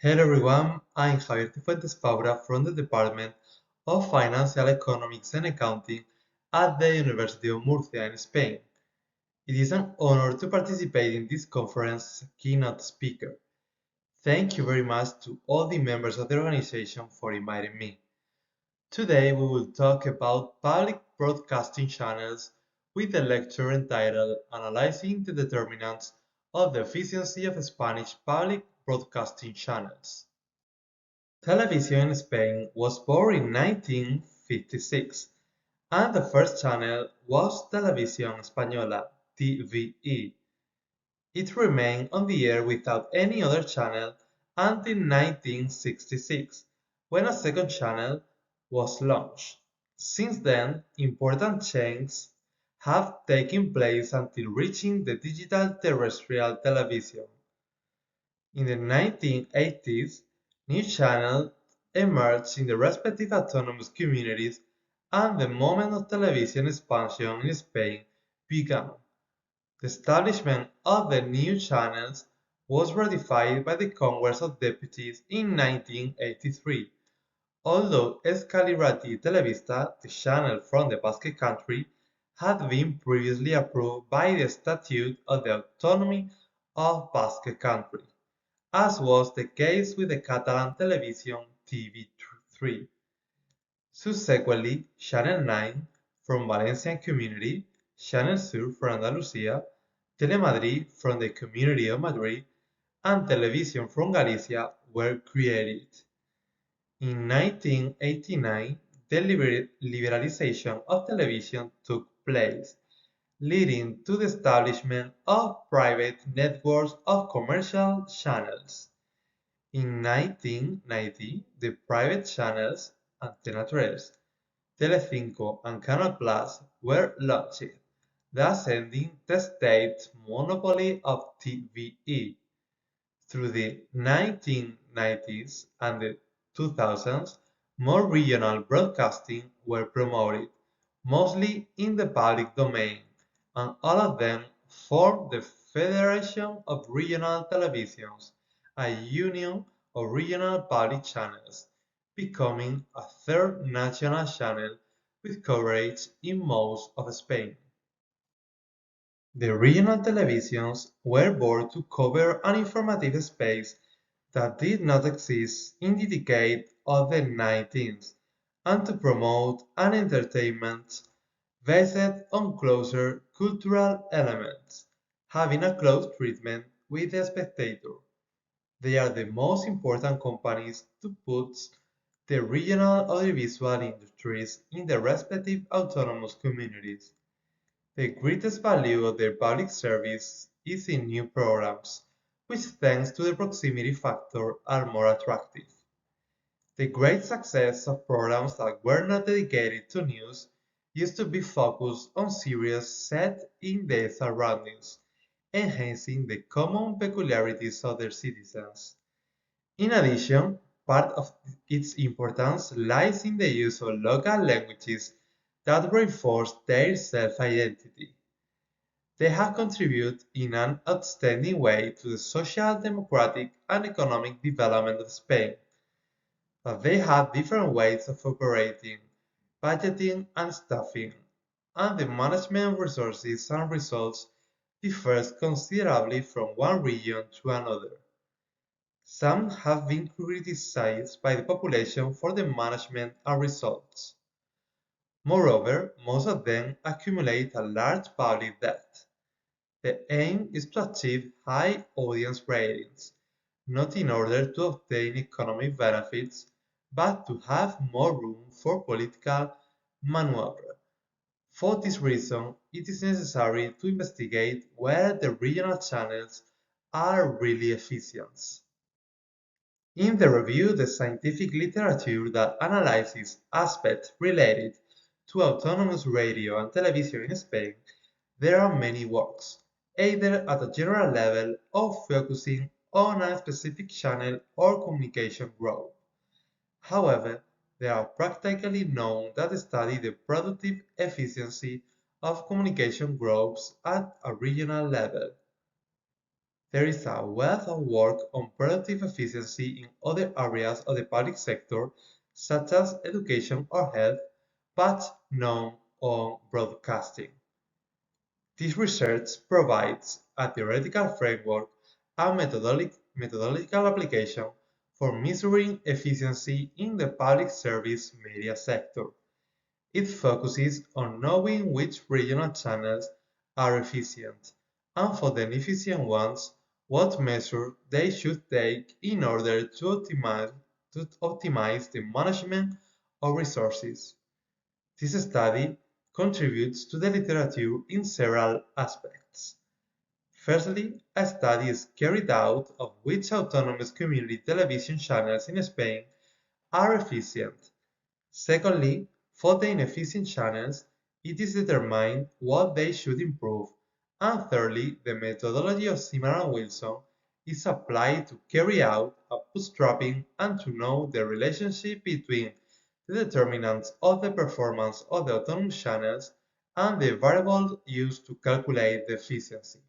Hello everyone, I'm Javier Cifuentes-Faura from the Department of Financial Economics and Accounting at the University of Murcia in Spain. It is an honor to participate in this conference as a keynote speaker. Thank you very much to all the members of the organization for inviting me. Today we will talk about public broadcasting channels with a lecture entitled Analyzing the Determinants of the Efficiency of Spanish Public Broadcasting Channels. Television in Spain was born in 1956, and the first channel was Televisión Española (TVE). It remained on the air without any other channel until 1966, when a second channel was launched. Since then, important changes have taken place until reaching the digital terrestrial television. In the 1980s, new channels emerged in the respective autonomous communities, and the moment of television expansion in Spain began. The establishment of the new channels was ratified by the Congress of Deputies in 1983, although Euskal Irrati Telebista, the channel from the Basque Country, had been previously approved by the Statute of the Autonomy of Basque Country, as was the case with the Catalan Television TV3. Subsequently, Channel 9 from Valencian Community, Channel Sur from Andalusia, Telemadrid from the Community of Madrid, and Television from Galicia were created. In 1989, the liberalization of television took place, leading to the establishment of private networks of commercial channels. In 1990, the private channels Antena 3, Telecinco, and Canal Plus were launched, thus ending the state's monopoly of TVE. Through the 1990s and the 2000s, more regional broadcasting were promoted, mostly in the public domain, and all of them formed the Federation of Regional Televisions, a union of regional public channels, becoming a third national channel with coverage in most of Spain. The regional televisions were born to cover an informative space that did not exist in the decade of the 19th, and to promote an entertainment based on closer cultural elements, having a close treatment with the spectator. They are the most important companies to put the regional audiovisual industries in the respective autonomous communities. The greatest value of their public service is in new programs, which thanks to the proximity factor are more attractive. The great success of programs that were not dedicated to news used to be focused on series set in their surroundings, enhancing the common peculiarities of their citizens. In addition, part of its importance lies in the use of local languages that reinforce their self-identity. They have contributed in an outstanding way to the social, democratic, and economic development of Spain, but they have different ways of operating, budgeting, and staffing, and the management of resources and results differs considerably from one region to another. Some have been criticized by the population for the management and results. Moreover, most of them accumulate a large public debt. The aim is to achieve high audience ratings, not in order to obtain economic benefits, but to have more room for political maneuver. For this reason, it is necessary to investigate whether the regional channels are really efficient. In the review the scientific literature that analyzes aspects related to autonomous radio and television in Spain, there are many works, either at a general level or focusing on a specific channel or communication group. However, there are practically none that study the productive efficiency of communication groups at a regional level. There is a wealth of work on productive efficiency in other areas of the public sector, such as education or health, but none on broadcasting. This research provides a theoretical framework and methodological application for measuring efficiency in the public service media sector. It focuses on knowing which regional channels are efficient, and for the inefficient ones, what measures they should take in order to optimize the management of resources. This study contributes to the literature in several aspects. Firstly, a study is carried out of which autonomous community television channels in Spain are efficient. Secondly, for the inefficient channels, it is determined what they should improve. And thirdly, the methodology of Zimmer and Wilson is applied to carry out a bootstrapping and to know the relationship between the determinants of the performance of the autonomous channels and the variables used to calculate the efficiency.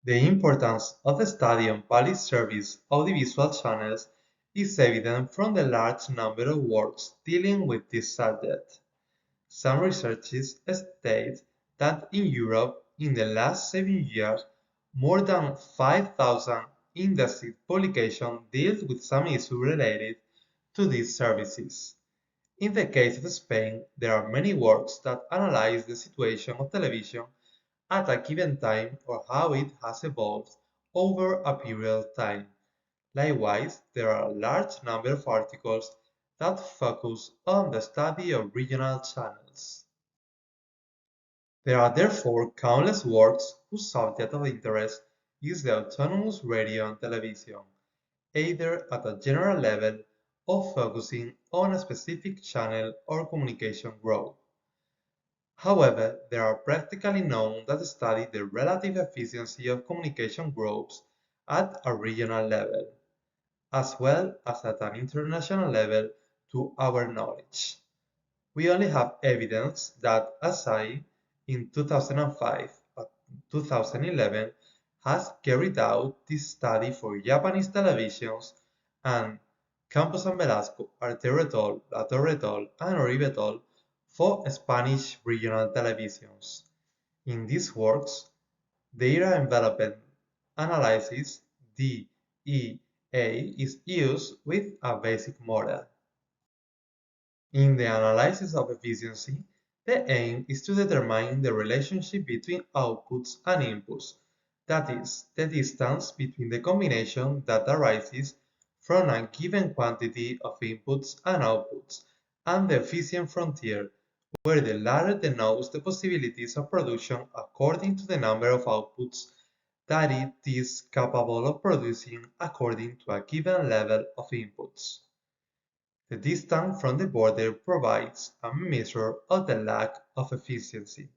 The importance of the study on public service audiovisual channels is evident from the large number of works dealing with this subject. Some researchers state that in Europe, in the last 7 years, more than 5,000 industry publications dealt with some issue related to these services. In the case of Spain, there are many works that analyze the situation of television at a given time or how it has evolved over a period of time. Likewise, there are a large number of articles that focus on the study of regional channels. There are therefore countless works whose subject of interest is the autonomous radio and television, either at a general level or focusing on a specific channel or communication group. However, there are practically none that study the relative efficiency of communication groups at a regional level, as well as at an international level to our knowledge. We only have evidence that ASAI in 2005 and 2011 has carried out this study for Japanese televisions, and Campos and Velasco, Artero et al., Latorre et al., and Oribe et al. For Spanish regional televisions. In these works, data envelopment analysis (DEA) is used with a basic model. In the analysis of efficiency, the aim is to determine the relationship between outputs and inputs, that is, the distance between the combination that arises from a given quantity of inputs and outputs, and the efficient frontier, where the latter denotes the possibilities of production according to the number of outputs that it is capable of producing according to a given level of inputs. The distance from the border provides a measure of the lack of efficiency.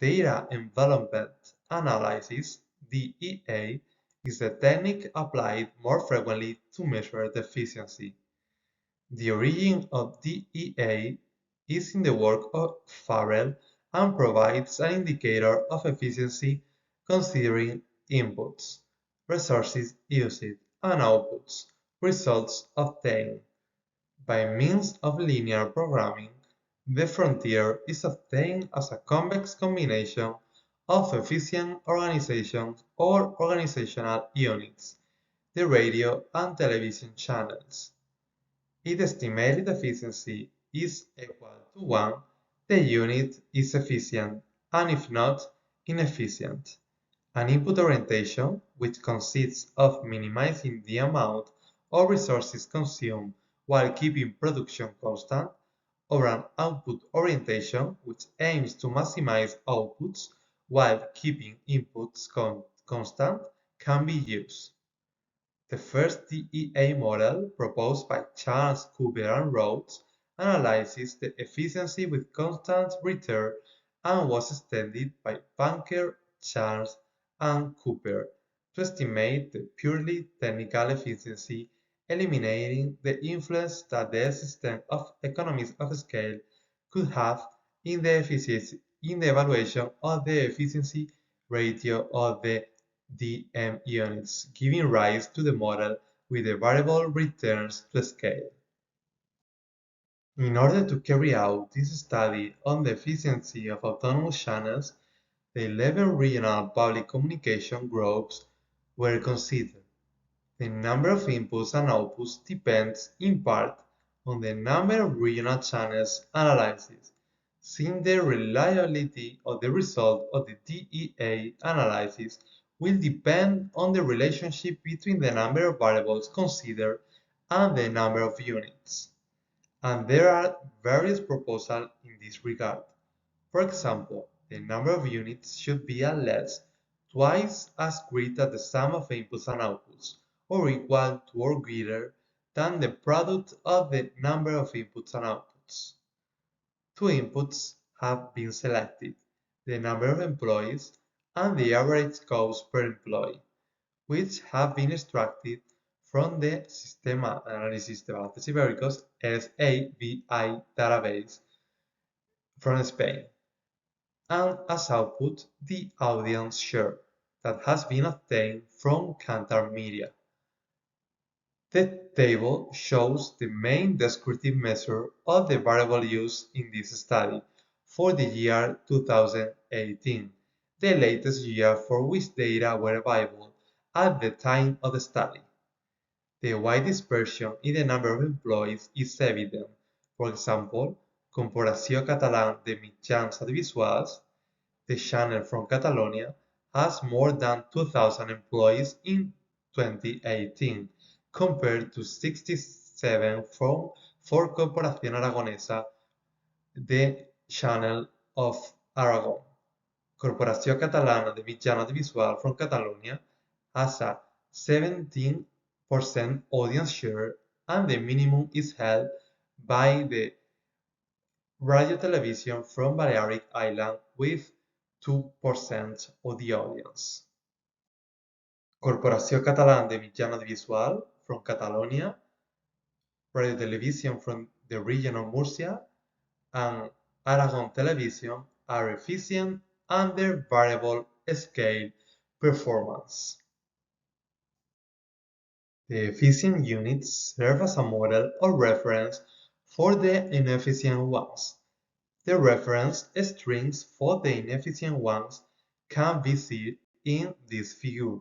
Data envelopment analysis (DEA) is the technique applied more frequently to measure the efficiency. The origin of DEA is in the work of Farrell and provides an indicator of efficiency considering inputs, resources used, and outputs, results obtained. By means of linear programming, the frontier is obtained as a convex combination of efficient organizations or organizational units, the radio and television channels. If the estimated efficiency is equal to 1, the unit is efficient, and if not, inefficient. An input orientation, which consists of minimizing the amount of resources consumed while keeping production constant, or an output orientation, which aims to maximize outputs while keeping inputs constant, can be used. The first DEA model, proposed by Charles, Cooper, and Rhodes, analyzes the efficiency with constant return and was extended by Banker, Charles, and Cooper to estimate the purely technical efficiency, eliminating the influence that the existence of economies of scale could have in the evaluation of the efficiency ratio of the DM units, giving rise to the model with the variable returns to scale. In order to carry out this study on the efficiency of autonomous channels, the 11 regional public communication groups were considered. The number of inputs and outputs depends in part on the number of regional channels analyzed, since the reliability of the result of the DEA analysis will depend on the relationship between the number of variables considered and the number of units. And there are various proposals in this regard. For example, the number of units should be at least twice as great as the sum of inputs and outputs, or equal to or greater than the product of the number of inputs and outputs. Two inputs have been selected: the number of employees and the average cost per employee, which have been extracted from the Sistema de Análisis de Balances Ibéricos (SABI) database from Spain, and as output the audience share that has been obtained from Kantar Media. The table shows the main descriptive measure of the variable used in this study for the year 2018, the latest year for which data were available at the time of the study. The wide dispersion in the number of employees is evident. For example, Corporació Catalana de Mitjans Audiovisuals, the channel from Catalonia, has more than 2,000 employees in 2018, compared to 67 for Corporación Aragonesa, the channel of Aragon. Corporació Catalana de Mitjans Audiovisuals from Catalonia has a 17% audience share, and the minimum is held by the Radio Television from Balearic Island with 2% of the audience. Corporació Catalana de Mitjans Audiovisuals from Catalonia, Radio Television from the region of Murcia, and Aragon Television are efficient under variable scale performance. The efficient units serve as a model or reference for the inefficient ones. The reference strings for the inefficient ones can be seen in this figure.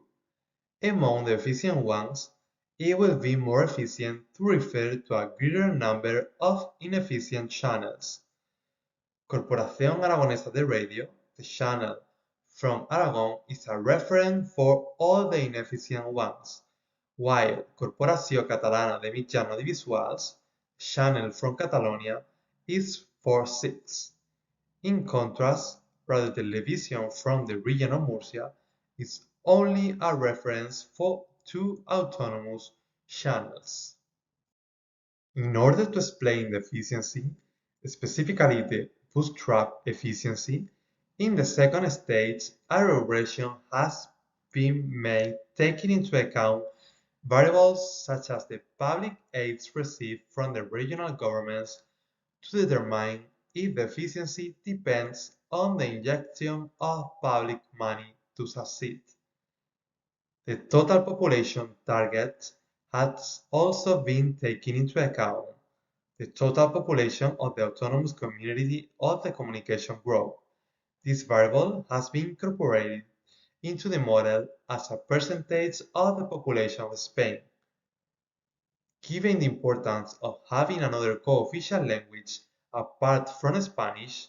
Among the efficient ones, it will be more efficient to refer to a greater number of inefficient channels. Corporación Aragonesa de Radio, the channel from Aragon, is a reference for all the inefficient ones, while Corporació Catalana de Mitjans Audiovisuals, channel from Catalonia, is for 6. In contrast, Radio Television from the region of Murcia is only a reference for 2 autonomous channels. In order to explain the efficiency, specifically the bootstrap efficiency, in the second stage, a regression has been made taking into account variables such as the public aids received from the regional governments to determine if the efficiency depends on the injection of public money to succeed. The total population target has also been taken into account. The total population of the autonomous community of the communication group. This variable has been incorporated into the model as a percentage of the population of Spain. Given the importance of having another co-official language apart from Spanish,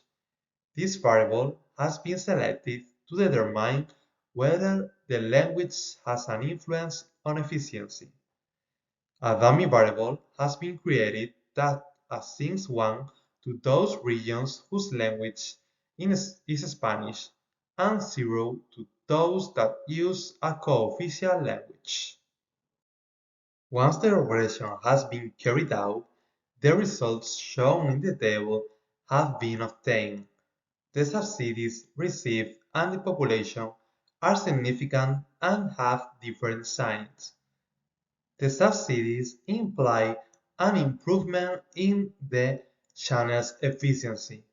this variable has been selected to determine whether the language has an influence on efficiency. A dummy variable has been created that assigns 1 to those regions whose language is Spanish, and 0 to those that use a co-official language. Once the regression has been carried out, the results shown in the table have been obtained. The subsidies received and the population are significant and have different signs. The subsidies imply an improvement in the channel's efficiency.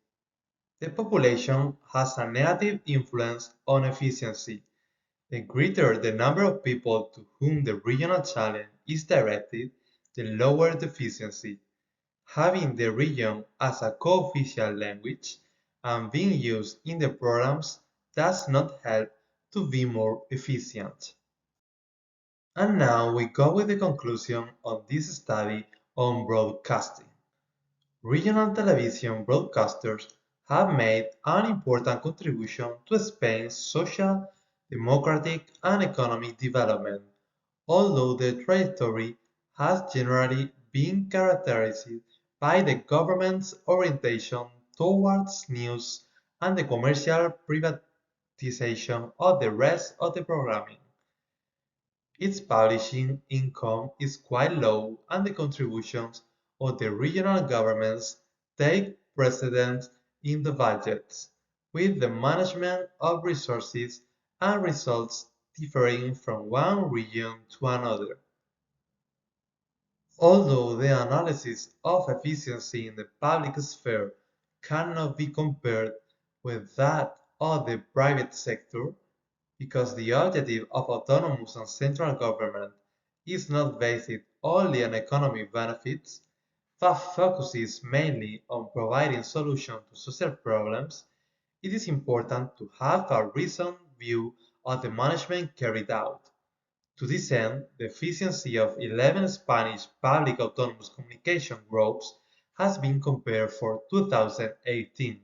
The population has a negative influence on efficiency. The greater the number of people to whom the regional channel is directed, the lower the efficiency. Having the region as a co-official language and being used in the programs does not help to be more efficient. And now we go with the conclusion of this study on broadcasting. Regional television broadcasters have made an important contribution to Spain's social, democratic, and economic development, although their trajectory has generally been characterized by the government's orientation towards news and the commercial privatization of the rest of the programming. Its publishing income is quite low and the contributions of the regional governments take precedence in the budgets, with the management of resources and results differing from one region to another. Although the analysis of efficiency in the public sphere cannot be compared with that of the private sector, because the objective of autonomous and central government is not based only on economic benefits, but focuses mainly on providing solutions to social problems, it is important to have a reasoned view of the management carried out. To this end, the efficiency of 11 Spanish public autonomous communication groups has been compared for 2018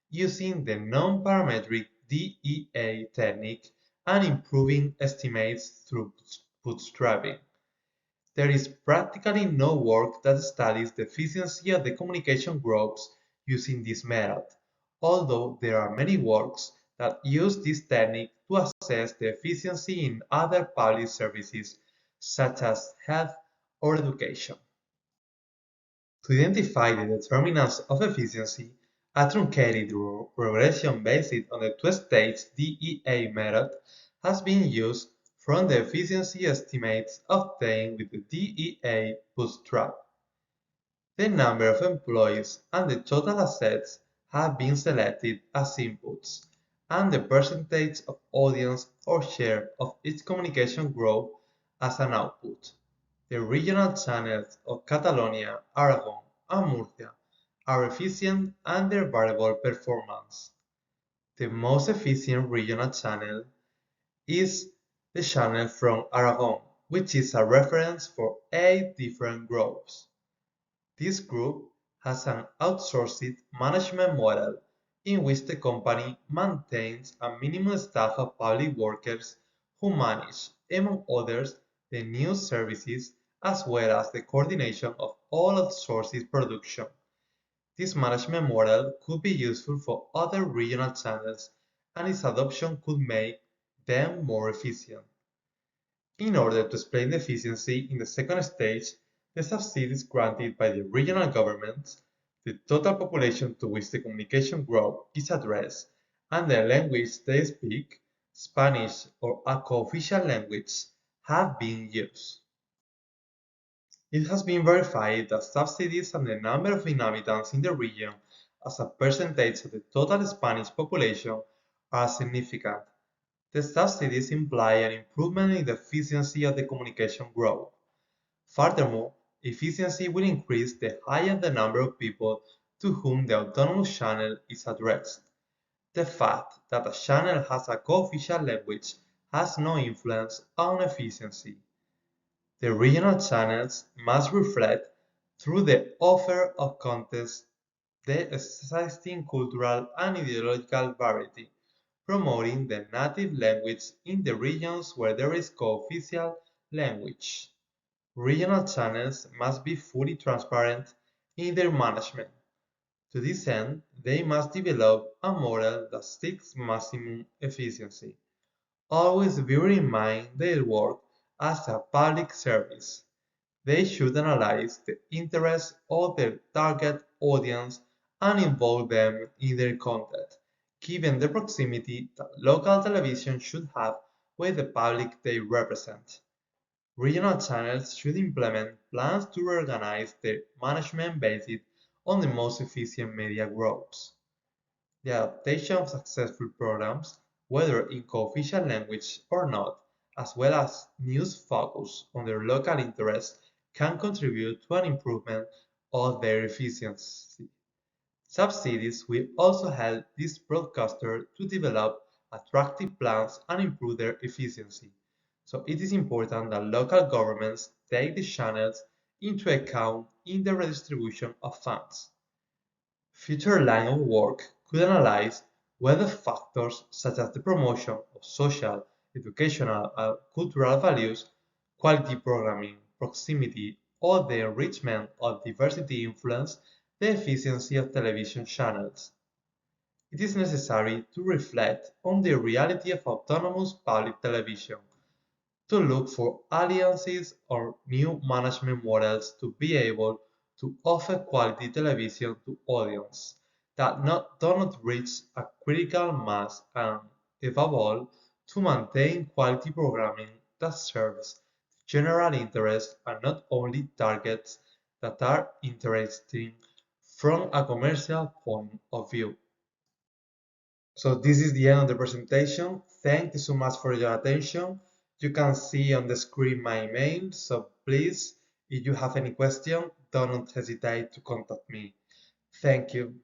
using the non-parametric DEA technique and improving estimates through bootstrapping. There is practically no work that studies the efficiency of the communication groups using this method, although there are many works that use this technique to assess the efficiency in other public services such as health or education. To identify the determinants of efficiency, a truncated regression based on the two-stage DEA method has been used from the efficiency estimates obtained with the DEA bootstrap. The number of employees and the total assets have been selected as inputs, and the percentage of audience or share of each communication group as an output. The regional channels of Catalonia, Aragon, and Murcia are efficient and their variable performance. The most efficient regional channel is the channel from Aragon, which is a reference for 8 different groups. This group has an outsourced management model in which the company maintains a minimum staff of public workers who manage, among others, the news services as well as the coordination of all outsourced production. This management model could be useful for other regional channels and its adoption could make them more efficient. In order to explain the efficiency in the second stage, the subsidies granted by the regional governments, the total population to which the communication group is addressed, and the language they speak, Spanish or a co-official language, have been used. It has been verified that subsidies and the number of inhabitants in the region as a percentage of the total Spanish population are significant. The subsidies imply an improvement in the efficiency of the communication group. Furthermore, efficiency will increase the higher the number of people to whom the autonomous channel is addressed. The fact that a channel has a co-official language has no influence on efficiency. The regional channels must reflect, through the offer of content, the existing cultural and ideological variety, promoting the native language in the regions where there is co-official language. Regional channels must be fully transparent in their management. To this end, they must develop a model that seeks maximum efficiency, always bearing in mind their work as a public service. They should analyze the interests of their target audience and involve them in their content, given the proximity that local television should have with the public they represent. Regional channels should implement plans to reorganize their management based on the most efficient media groups. The adaptation of successful programs, whether in co-official language or not, as well as news focused on their local interests, can contribute to an improvement of their efficiency. Subsidies will also help these broadcasters to develop attractive plans and improve their efficiency. So it is important that local governments take these channels into account in the redistribution of funds. Future line of work could analyze whether factors such as the promotion of social, educational, and cultural values, quality programming, proximity, or the enrichment of diversity influence the efficiency of television channels. It is necessary to reflect on the reality of autonomous public television, to look for alliances or new management models to be able to offer quality television to audiences that do not reach a critical mass and, above all, to maintain quality programming that serves general interest and not only targets that are interesting from a commercial point of view. So this is the end of the presentation. Thank you so much for your attention. You can see on the screen my email, so please, if you have any question, don't hesitate to contact me. Thank you.